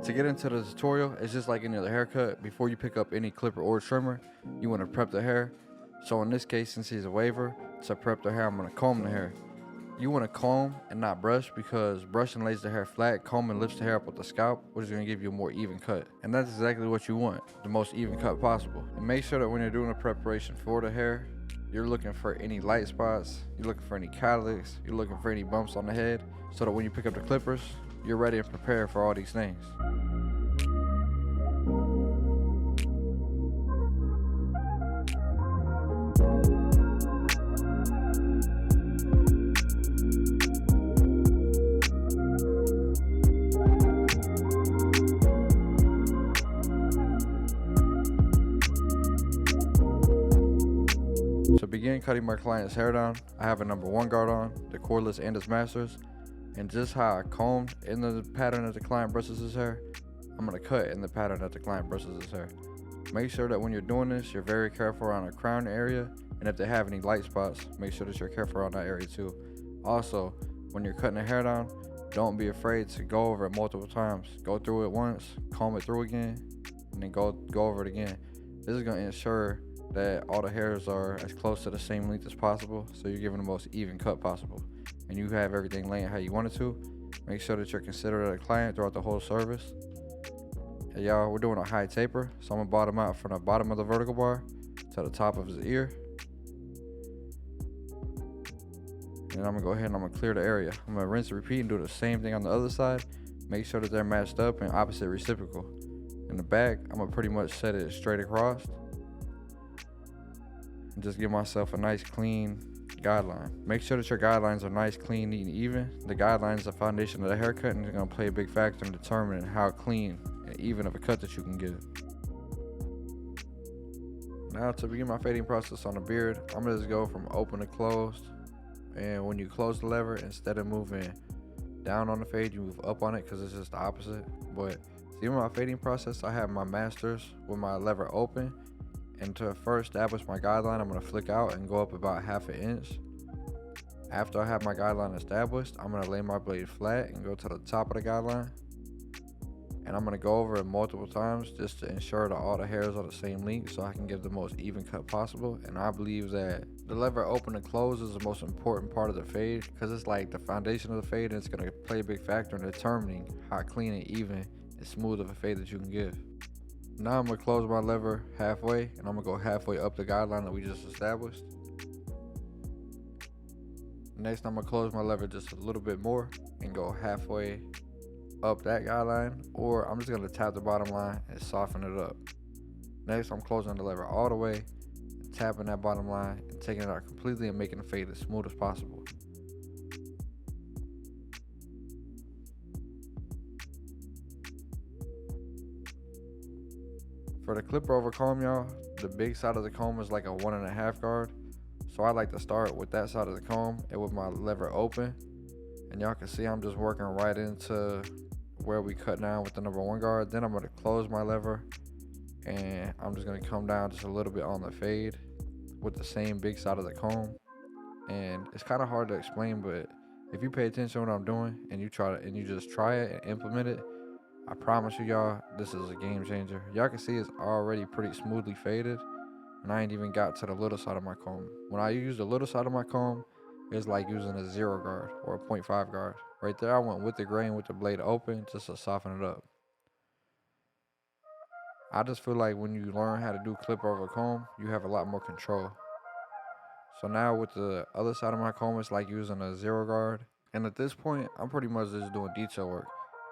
To get into the tutorial, it's just like any other haircut. Before you pick up any clipper or trimmer, you want to prep the hair. So in this case, since he's a waiver, to prep the hair, I'm going to comb the hair. You want to comb and not brush, because brushing lays the hair flat, combing lifts the hair up with the scalp, which is going to give you a more even cut. And that's exactly what you want, the most even cut possible. And make sure that when you're doing the preparation for the hair, you're looking for any light spots, you're looking for any cowlicks, you're looking for any bumps on the head, so that when you pick up the clippers, you're ready and prepared for all these things. To begin cutting my client's hair down, I have a number 1 guard on, the cordless and its masters, and just how I comb in the pattern that the client brushes his hair, I'm going to cut in the pattern that the client brushes his hair. Make sure that when you're doing this, you're very careful around the crown area, and if they have any light spots, make sure that you're careful around that area too. Also, when you're cutting the hair down, don't be afraid to go over it multiple times. Go through it once, comb it through again, and then go over it again. This is going to ensure that all the hairs are as close to the same length as possible, so you're giving the most even cut possible, and you have everything laying how you want it to. Make sure that you're considerate of the client throughout the whole service. Hey y'all, we're doing a high taper, so I'm gonna bottom out from the bottom of the vertical bar to the top of his ear, and I'm gonna go ahead and I'm gonna clear the area. I'm gonna rinse and repeat and do the same thing on the other side. Make sure that they're matched up and opposite reciprocal. In the back, I'm gonna pretty much set it straight across and just give myself a nice clean guideline. Make sure that your guidelines are nice, clean, neat, and even. The guideline is the foundation of the haircut, and it's going to play a big factor in determining how clean and even of a cut that you can get. Now to begin my fading process on the beard, I'm going to just go from open to closed. And when you close the lever, instead of moving down on the fade, you move up on it, because it's just the opposite. But see, in my fading process, I have my masters with my lever open. And to first establish my guideline, I'm going to flick out and go up about 1/2 inch. After I have my guideline established, I'm going to lay my blade flat and go to the top of the guideline. And I'm going to go over it multiple times just to ensure that all the hairs are the same length, so I can give the most even cut possible. And I believe that the lever open and close is the most important part of the fade, because it's like the foundation of the fade, and it's going to play a big factor in determining how clean and even and smooth of a fade that you can give. Now I'm going to close my lever halfway, and I'm going to go halfway up the guideline that we just established. Next, I'm going to close my lever just a little bit more and go halfway up that guideline, or I'm just going to tap the bottom line and soften it up. Next, I'm closing the lever all the way, tapping that bottom line and taking it out completely and making the fade as smooth as possible. For the clipper over comb, y'all, the big side of the comb is like a 1.5 guard. So I like to start with that side of the comb and with my lever open. And y'all can see I'm just working right into where we cut down with the number 1 guard. Then I'm going to close my lever, and I'm just going to come down just a little bit on the fade with the same big side of the comb. And it's kind of hard to explain, but if you pay attention to what I'm doing and you just try it and implement it, I promise you, y'all, this is a game changer. Y'all can see it's already pretty smoothly faded, and I ain't even got to the little side of my comb. When I use the little side of my comb, it's like using a 0 guard or a 0.5 guard. Right there, I went with the grain with the blade open just to soften it up. I just feel like when you learn how to do clipper over comb, you have a lot more control. So now with the other side of my comb, it's like using a 0 guard. And at this point, I'm pretty much just doing detail work.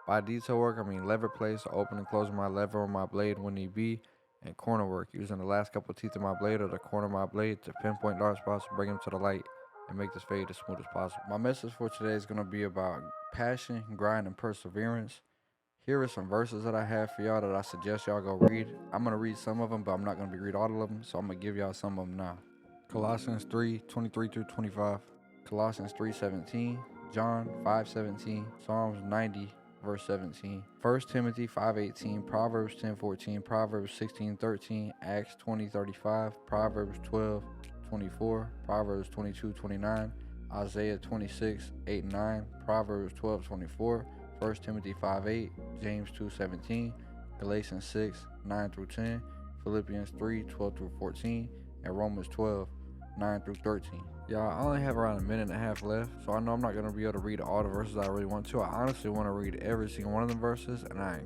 By detail work, I mean lever place, open and closing my lever on my blade when need be, and corner work, using the last couple of teeth of my blade or the corner of my blade to pinpoint dark spots, bring them to the light, and make this fade as smooth as possible. My message for today is going to be about passion, grind, and perseverance. Here are some verses that I have for y'all that I suggest y'all go read. I'm going to read some of them, but I'm not going to read all of them, so I'm going to give y'all some of them now. Colossians 3:23-25, Colossians 3:17, John 5:17, Psalms 90, verse 17, 1 Timothy 5:18, Proverbs 10:14, Proverbs 16:13, Acts 20:35, Proverbs 12:24, Proverbs 22:29, Isaiah 26:8-9, Proverbs 12:24, 1 Timothy 5:8, James 2:17, Galatians 6:9-10, Philippians 3:12-14, and Romans 12:9-13. Y'all, I only have around a minute and a half left, so I know I'm not going to be able to read all the verses I really want to. I honestly want to read every single one of them verses, and I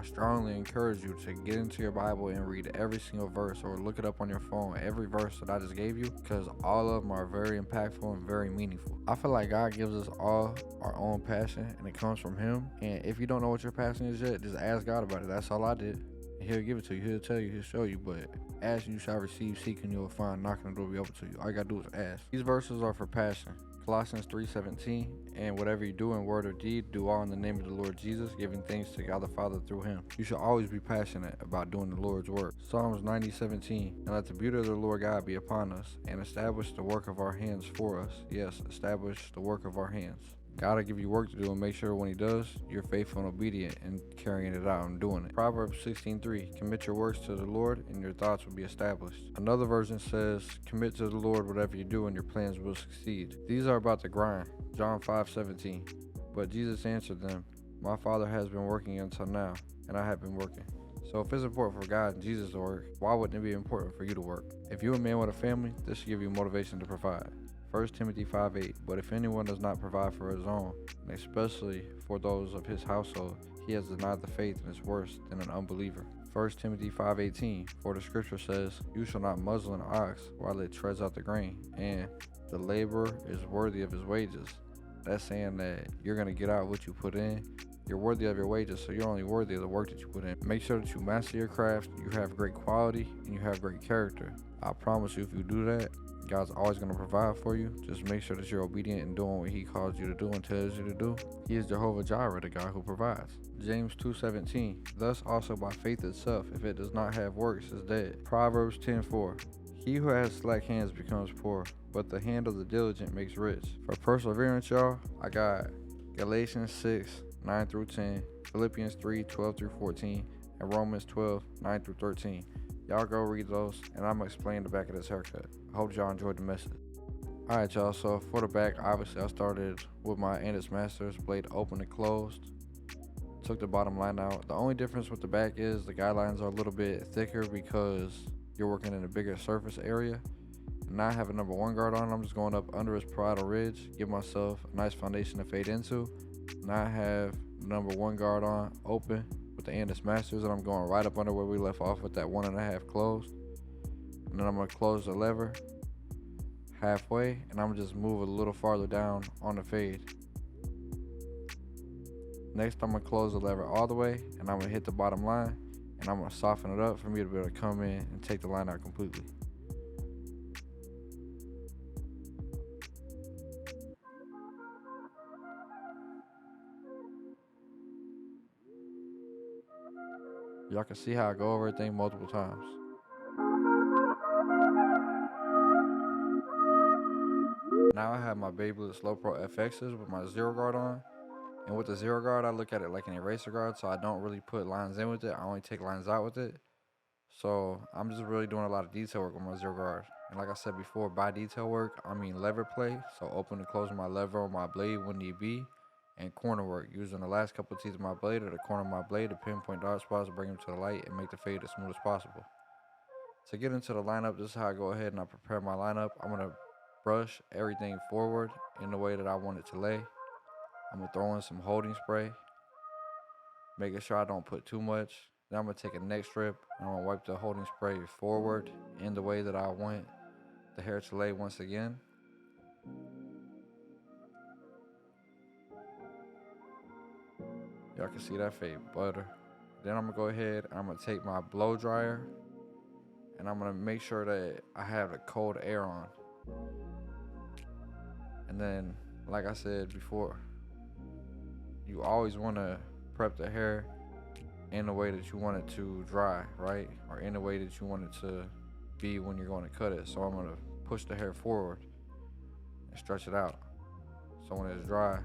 strongly encourage you to get into your Bible and read every single verse, or look it up on your phone, every verse that I just gave you, because all of them are very impactful and very meaningful. I feel like God gives us all our own passion, and it comes from Him, and if you don't know what your passion is yet, just ask God about it. That's all I did. He'll give it to you. He'll tell you. He'll show you. But ask and you shall receive. Seek and you will find. Knocking the door will be open to you. All you gotta do is ask. These verses are for passion. Colossians 3:17. And whatever you do in word or deed, do all in the name of the Lord Jesus, giving thanks to God the Father through Him. You should always be passionate about doing the Lord's work. Psalms 90:17. And let the beauty of the Lord God be upon us, and establish the work of our hands for us. Yes, establish the work of our hands. God will give you work to do, and make sure when He does, you're faithful and obedient in carrying it out and doing it. Proverbs 16:3. Commit your works to the Lord, and your thoughts will be established. Another version says, commit to the Lord whatever you do, and your plans will succeed. These are about the grind. John 5:17. But Jesus answered them, my Father has been working until now, and I have been working. So if it's important for God and Jesus to work, why wouldn't it be important for you to work? If you're a man with a family, this should give you motivation to provide. 1 Timothy 5:8. But if anyone does not provide for his own, and especially for those of his household, he has denied the faith and is worse than an unbeliever. 1 Timothy 5:18. For the scripture says, you shall not muzzle an ox while it treads out the grain, and the laborer is worthy of his wages. That's saying that you're going to get out what you put in. You're worthy of your wages, so you're only worthy of the work that you put in. Make sure that you master your craft, you have great quality, and you have great character. I promise you, if you do that, God's always going to provide for you. Just make sure that you're obedient in doing what He calls you to do and tells you to do. He is Jehovah Jireh, the God who provides. James 2:17. Thus also by faith itself, if it does not have works, is dead. Proverbs 10:4. He who has slack hands becomes poor, but the hand of the diligent makes rich. For perseverance, y'all, I got Galatians 6:9-10, Philippians 3:12-14, and Romans 12:9-13. Y'all go read those, and I'm going to explain the back of this haircut. I hope y'all enjoyed the message. Alright, y'all, so for the back, obviously I started with my Enhancements blade open and closed. Took the bottom line out. The only difference with the back is the guidelines are a little bit thicker because you're working in a bigger surface area. Now I have a number 1 guard on. I'm just going up under his parietal ridge, give myself a nice foundation to fade into. Now I have number 1 guard on, open with the Enhancements, and I'm going right up under where we left off with that 1.5 closed. And then I'm going to close the lever halfway, and I'm going to just move a little farther down on the fade. Next, I'm going to close the lever all the way, and I'm going to hit the bottom line, and I'm going to soften it up for me to be able to come in and take the line out completely. Y'all can see how I go over everything multiple times. Now I have my Beyblade Slow Pro FXs with my zero guard on. And with the zero guard, I look at it like an eraser guard, so I don't really put lines in with it. I only take lines out with it. So I'm just really doing a lot of detail work with my zero guard. And like I said before, by detail work, I mean lever play. So open and closing my lever on my blade when need be. And corner work, using the last couple of teeth of my blade or the corner of my blade to pinpoint dark spots to bring them to the light and make the fade as smooth as possible. To get into the lineup, this is how I go ahead and I prepare my lineup. I'm going to brush everything forward in the way that I want it to lay. I'm going to throw in some holding spray, making sure I don't put too much. Then I'm going to take a neck strip and I'm going to wipe the holding spray forward in the way that I want the hair to lay once again. Y'all can see that fade butter. Then I'm going to go ahead and I'm going to take my blow dryer and I'm going to make sure that I have the cold air on. And then, like I said before, you always want to prep the hair in the way that you want it to dry, right? Or in the way that you want it to be when you're going to cut it. So I'm going to push the hair forward and stretch it out. So when it's dry,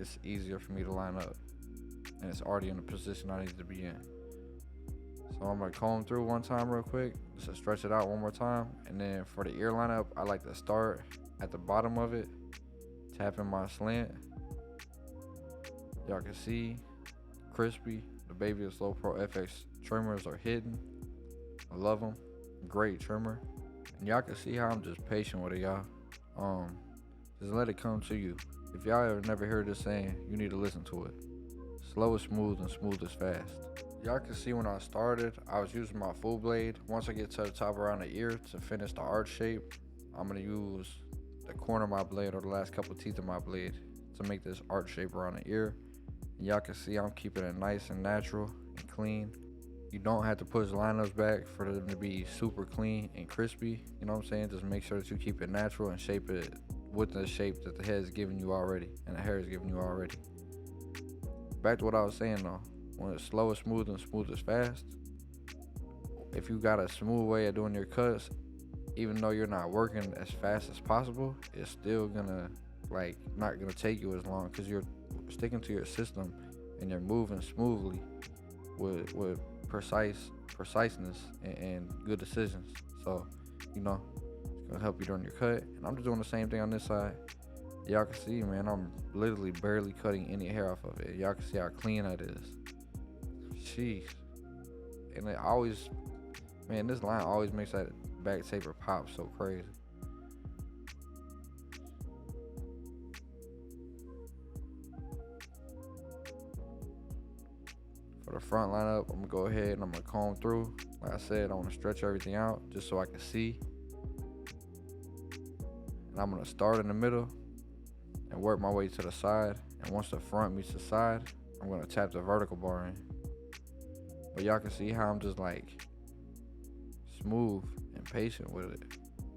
it's easier for me to line up. And it's already in the position I need to be in. So I'm going to comb through one time real quick, just to stretch it out one more time. And then for the ear lineup, I like to start at the bottom of it, tapping my slant. Y'all can see crispy. The Baby Slow Pro FX trimmers are hidden. I love them. Great trimmer. And y'all can see how I'm just patient with it, y'all. Just let it come to you. If y'all ever never heard this saying, you need to listen to it. Slow is smooth and smooth is fast. Y'all can see when I started, I was using my full blade. Once I get to the top around the ear to finish the arch shape, I'm gonna use the corner of my blade or the last couple teeth of my blade to make this arch shape around the ear. And y'all can see I'm keeping it nice and natural and clean. You don't have to push lineups back for them to be super clean and crispy. You know what I'm saying? Just make sure that you keep it natural and shape it with the shape that the head is giving you already and the hair is giving you already. Back to what I was saying though. When it's slow is smooth and smooth is fast, if you got a smooth way of doing your cuts, even though you're not working as fast as possible, it's still gonna not gonna take you as long because you're sticking to your system and you're moving smoothly with preciseness and good decisions. So, it's gonna help you during your cut. And I'm just doing the same thing on this side. Y'all can see, man, I'm literally barely cutting any hair off of it. Y'all can see how clean that is. Jeez. And it always, man, this line always makes that back taper pop so crazy. For the front lineup, I'm gonna go ahead and I'm gonna comb through. Like I said, I wanna stretch everything out just so I can see. And I'm gonna start in the middle and work my way to the side. And once the front meets the side, I'm gonna tap the vertical bar in. But y'all can see how I'm just smooth and patient with it.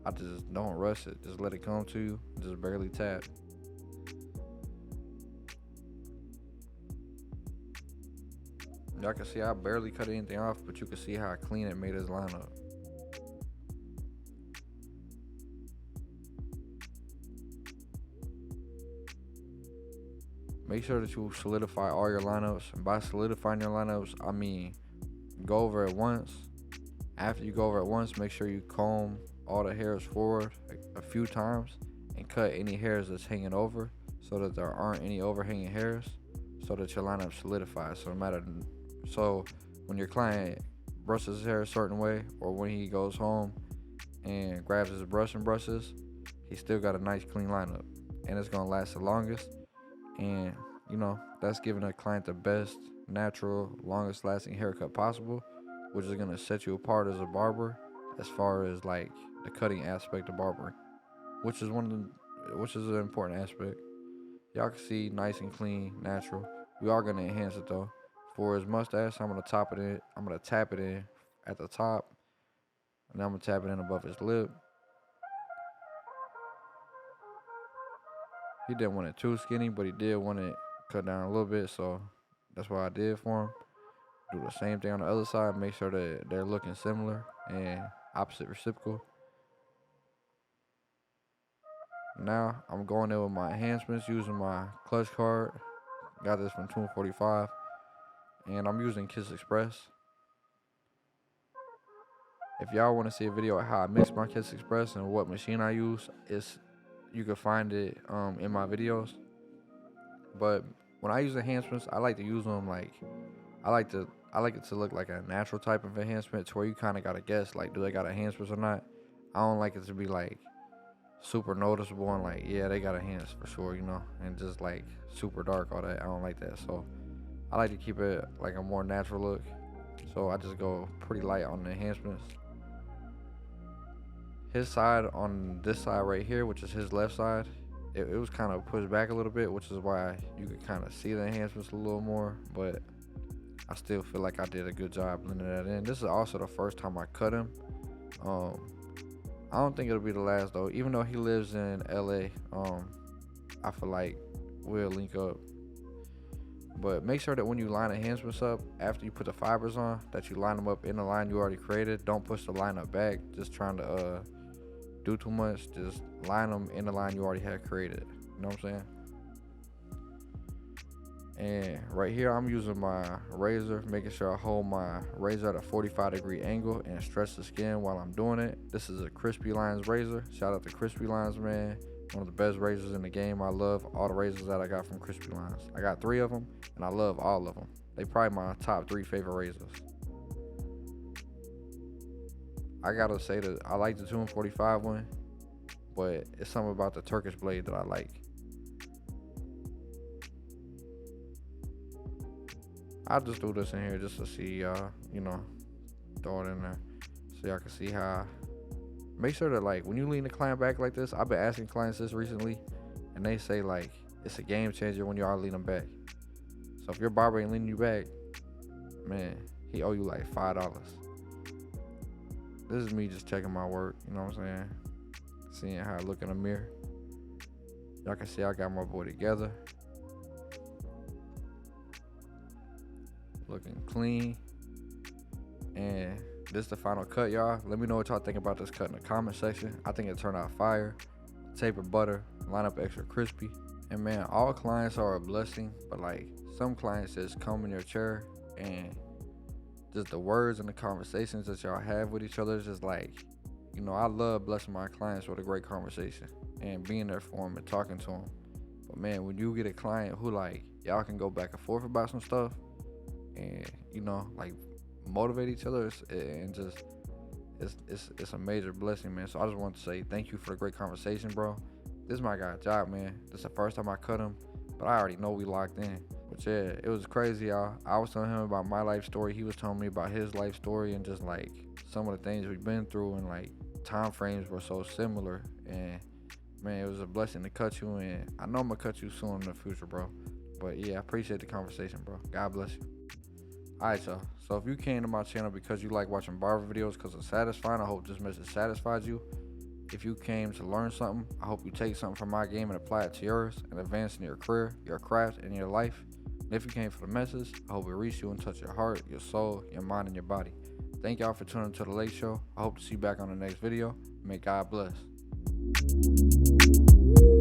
I just don't rush it. Just let it come to you. Just barely tap. Y'all can see I barely cut anything off, but you can see how clean it made his lineup. Make sure that you solidify all your lineups. And by solidifying your lineups, I mean go over it once. After you go over it once, make sure you comb all the hairs forward a few times and cut any hairs that's hanging over so that there aren't any overhanging hairs, so that your lineup solidifies. So when your client brushes his hair a certain way, or when he goes home and grabs his brush and brushes, he still got a nice clean lineup, and it's gonna last the longest. And that's giving a client the best natural, longest lasting haircut possible, which is gonna set you apart as a barber as far as the cutting aspect of barbering, which is an important aspect. Y'all can see nice and clean, natural. We are gonna enhance it though. For his mustache, I'm gonna tap it in at the top, and then I'm gonna tap it in above his lip. He didn't want it too skinny, but he did want it cut down a little bit, so that's what I did for him. Do the same thing on the other side, make sure that they're looking similar and opposite reciprocal. Now I'm going in with my enhancements using my clutch card. Got this from 245, and I'm using Kiss Express. If y'all want to see a video of how I mix my Kiss Express and what machine I use, you can find it in my videos. But when I use enhancements, I like to use them I like it to look like a natural type of enhancement, to where you kind of gotta guess do they got enhancements or not. I don't like it to be super noticeable and yeah, they got enhanced for sure, and just super dark, all that. I don't like that, so I like to keep it a more natural look. So I just go pretty light on the enhancements. His side, on this side right here, which is his left side, it was kind of pushed back a little bit, which is why you could kind of see the enhancements a little more, but I still feel like I did a good job blending that in. This is also the first time I cut him. I don't think it'll be the last though. Even though he lives in LA, I feel like we'll link up. But make sure that when you line enhancements up, after you put the fibers on, that you line them up in the line you already created. Don't push the line up back, just trying to do too much. Just line them in the line you already had created. You know what I'm saying? And right here, I'm using my razor, making sure I hold my razor at a 45-degree angle and stretch the skin while I'm doing it. This is a Crispy Lines razor. Shout out to Crispy Lines, man. One of the best razors in the game. I love all the razors that I got from Crispy Lines. I got 3 of them, and I love all of them. They probably my top 3 favorite razors. I gotta say that I like the 245 one, but it's something about the Turkish blade that I like. I'll just do this in here just to see y'all, throw it in there so y'all can see how. Make sure that, like, when you lean the client back like this, I've been asking clients this recently, and they say, like, it's a game changer when you are leaning back. So if your barber ain't leaning you back, man, he owe you like $5. This is me just checking my work, you know what I'm saying? Seeing how I look in the mirror. Y'all can see I got my boy together. Looking clean. And this is the final cut, y'all. Let me know what y'all think about this cut in the comment section. I think it turned out fire. Taper butter, line up extra crispy. And man, all clients are a blessing, but like some clients just come in your chair and just the words and the conversations that y'all have with each other is just like, I love blessing my clients with a great conversation and being there for them and talking to them. But man, when you get a client who like y'all can go back and forth about some stuff and like motivate each other, it's a major blessing, man. So I just want to say thank you for the great conversation, bro. This is my guy's job, man. This is the first time I cut him, but I already know we locked in. But yeah, it was crazy, y'all. I was telling him about my life story. He was telling me about his life story and just like some of the things we've been through, and like time frames were so similar. And man, it was a blessing to cut you, and I know I'm gonna cut you soon in the future, bro. But yeah, I appreciate the conversation, bro. God bless you. Alright, y'all. So if you came to my channel because you like watching barber videos because it's satisfying, I hope this message satisfied you. If you came to learn something, I hope you take something from my game and apply it to yours and advance in your career, your craft, and your life. And if you came for the message, I hope it reached you and touched your heart, your soul, your mind, and your body. Thank y'all for tuning into The Late Show. I hope to see you back on the next video. May God bless.